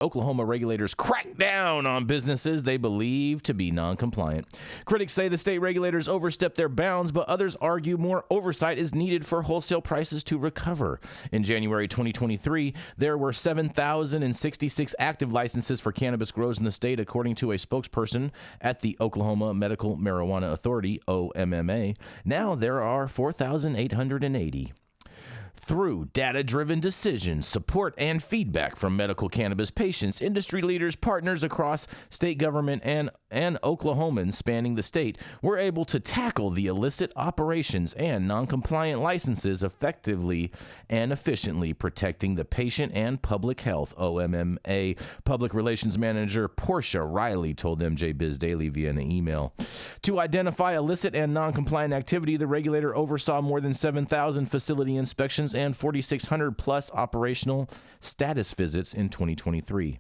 Oklahoma regulators crack down on businesses they believe to be non-compliant. Critics say the state regulators overstep their bounds, but others argue more oversight is needed for wholesale prices to recover. In January 2023, there were 7,066 active licenses for cannabis grows in the state, according to a spokesperson at the Oklahoma Medical Marijuana Authority, OMMA. Now there are 4,880. Through data-driven decisions, support, and feedback from medical cannabis patients, industry leaders, partners across state government, and Oklahomans spanning the state, we're able to tackle the illicit operations and non-compliant licenses effectively and efficiently, protecting the patient and public health, OMMA Public Relations Manager Portia Riley told MJ Biz Daily via an email. To identify illicit and non-compliant activity, the regulator oversaw more than 7,000 facility inspections and 4,600 plus operational status visits in 2023.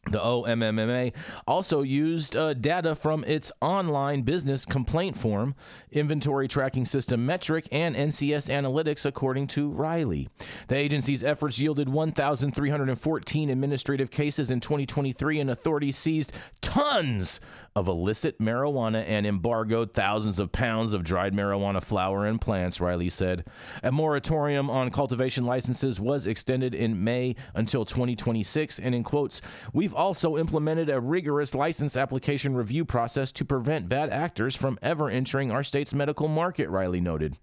The OMMA also used data from its online business complaint form, inventory tracking system Metric, and NCS Analytics, according to Riley. The agency's efforts yielded 1,314 administrative cases in 2023, and authorities seized tons of illicit marijuana and embargoed thousands of pounds of dried marijuana flower and plants, Riley said. A moratorium on cultivation licenses was extended in May until 2026, and in quotes, "We've also implemented a rigorous license application review process to prevent bad actors from ever entering our state's medical market," Riley noted.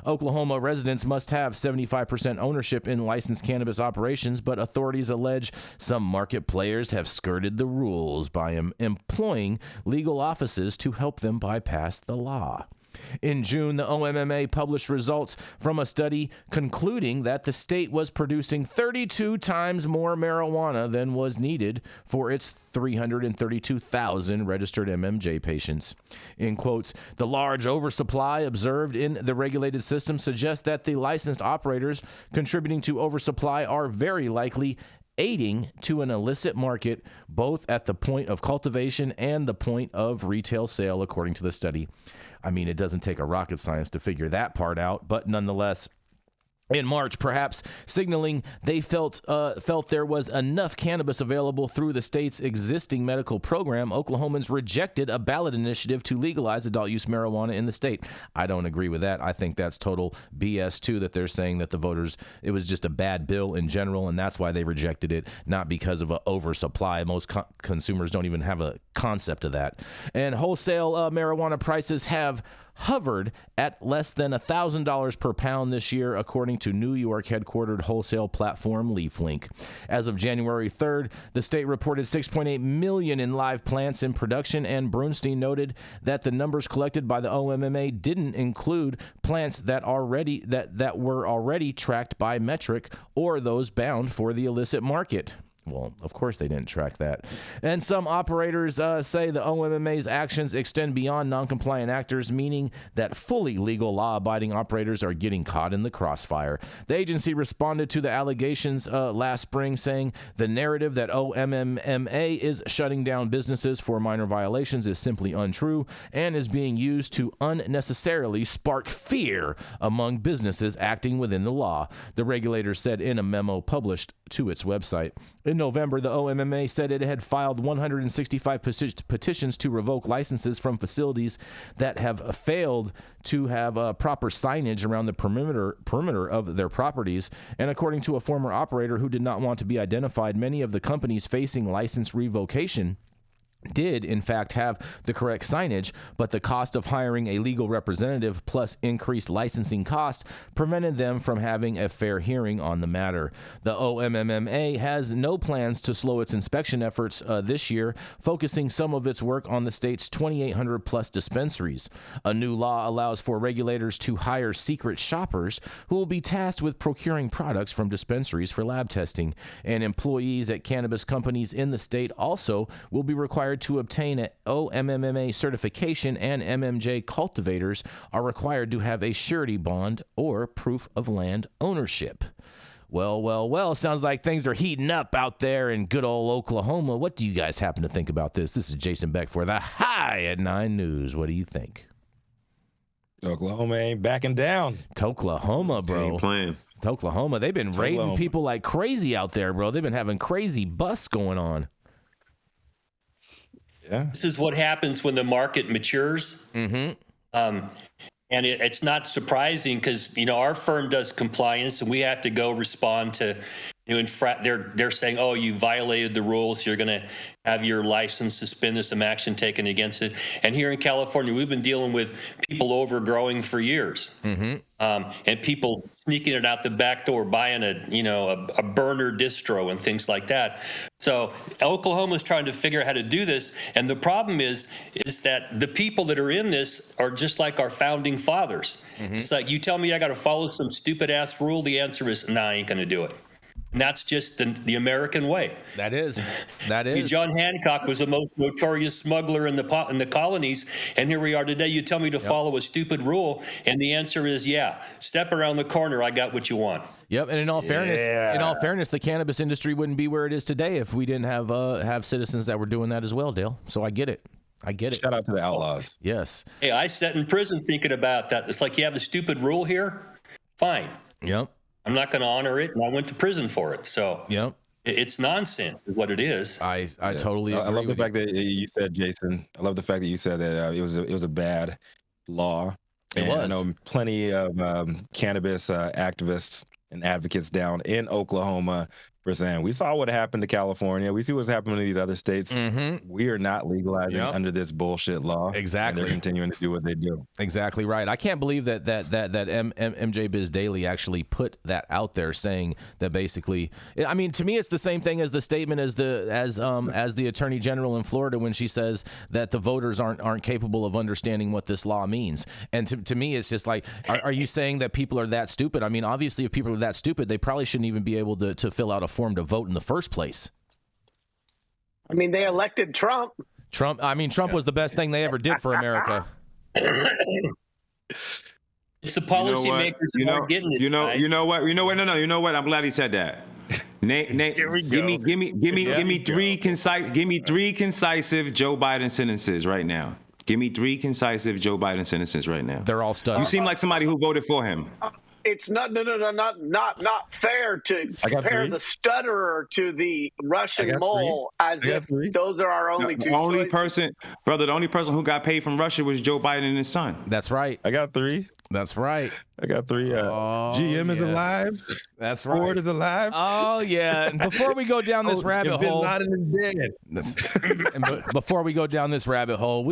Oklahoma residents must have 75% ownership in licensed cannabis operations, but authorities allege some market players have skirted the rules by employing legal offices to help them bypass the law. In June, the OMMA published results from a study concluding that the state was producing 32 times more marijuana than was needed for its 332,000 registered MMJ patients. In quotes, "The large oversupply observed in the regulated system suggests that the licensed operators contributing to oversupply are very likely aiding to an illicit market, both at the point of cultivation and the point of retail sale," according to the study. I mean, it doesn't take a rocket science to figure that part out, but nonetheless, in March, perhaps signaling they felt there was enough cannabis available through the state's existing medical program, Oklahomans rejected a ballot initiative to legalize adult use marijuana in the state. I don't agree with that. I think that's total BS too, that they're saying that the voters, it was just a bad bill in general, and that's why they rejected it, not because of an oversupply. Most consumers don't even have a concept of that. And wholesale marijuana prices have hovered at less than $1,000 per pound this year, according to New York headquartered wholesale platform LeafLink. As of January 3rd, the state reported 6.8 million in live plants in production, and Brunstein noted that the numbers collected by the OMMA didn't include plants that were already tracked by Metric or those bound for the illicit market. Well, of course they didn't track that. And some operators say the OMMA's actions extend beyond non-compliant actors, meaning that fully legal law-abiding operators are getting caught in the crossfire. The agency responded to the allegations last spring, saying the narrative that OMMA is shutting down businesses for minor violations is simply untrue and is being used to unnecessarily spark fear among businesses acting within the law, the regulator said in a memo published to its website. In November, the OMMA said it had filed 165 petitions to revoke licenses from facilities that have failed to have proper signage around the perimeter of their properties. And according to a former operator who did not want to be identified, many of the companies facing license revocation did, in fact, have the correct signage, but the cost of hiring a legal representative plus increased licensing costs prevented them from having a fair hearing on the matter. The OMMA has no plans to slow its inspection efforts this year, focusing some of its work on the state's 2,800 plus dispensaries. A new law allows for regulators to hire secret shoppers who will be tasked with procuring products from dispensaries for lab testing, and employees at cannabis companies in the state also will be required to obtain an OMMA certification, and MMJ cultivators are required to have a surety bond or proof of land ownership. Well, sounds like things are heating up out there in good old Oklahoma. What do you guys happen to think about this? This is Jason Beck for the High at 9 News. What do you think? Oklahoma ain't backing down. Oklahoma, bro. Ain't playing. Oklahoma, they've been raiding people like crazy out there, bro. They've been having crazy busts going on. Yeah. This is what happens when the market matures. Mm-hmm. And it's not surprising because, our firm does compliance and we have to go respond to, they're saying, oh, you violated the rules. You're going to have your license suspended, some action taken against it. And here in California, we've been dealing with people overgrowing for years. Mm-hmm. And people sneaking it out the back door, buying a burner distro and things like that. So Oklahoma's trying to figure out how to do this. And the problem is that the people that are in this are just like our founding fathers. Mm-hmm. It's like, you tell me I got to follow some stupid ass rule. The answer is, nah, I ain't going to do it. And that's just the American way. That is. John Hancock was the most notorious smuggler in the colonies, and here we are today. You tell me to follow a stupid rule, and the answer is, yeah, step around the corner. I got what you want. Yep. And in all fairness, the cannabis industry wouldn't be where it is today if we didn't have citizens that were doing that as well, Dale. So I get it. Shout out to the outlaws. Yes. Hey, I sat in prison thinking about that. It's like, you have a stupid rule here? Fine. Yep. I'm not going to honor it, and I went to prison for it. So yep. It's nonsense is what it is. I totally agree. I love the fact that you said, Jason, I love the fact that you said that it was a bad law. It was. I know plenty of cannabis activists and advocates down in Oklahoma for saying, we saw what happened to California. We see what's happening in these other states. Mm-hmm. We are not legalizing under this bullshit law. Exactly. And they're continuing to do what they do. Exactly right. I can't believe that MJ Biz Daily actually put that out there, saying that basically, I mean, to me, it's the same thing as the statement as the Attorney General in Florida when she says that the voters aren't capable of understanding what this law means. And to me, it's just like, are you saying that people are that stupid? I mean, obviously, if people are that stupid, they probably shouldn't even be able to fill out a form to vote in the first place. I mean, they elected Trump. Trump was the best thing they ever did for America. It's the policymakers who aren't getting it. You know what? I'm glad he said that. Give me three concisive Joe Biden sentences right now. Give me three concisive Joe Biden sentences right now. They're all studies. You seem like somebody who voted for him. It's not fair to compare the stutterer to the Russian mole as if those are our only two choices. The only person who got paid from Russia was Joe Biden and his son. That's right. I got three. That's right. I got three. GM is alive. That's right. Ford is alive. Oh, yeah. And before we go down this rabbit hole. Bin Laden is dead. Before we go down this rabbit hole,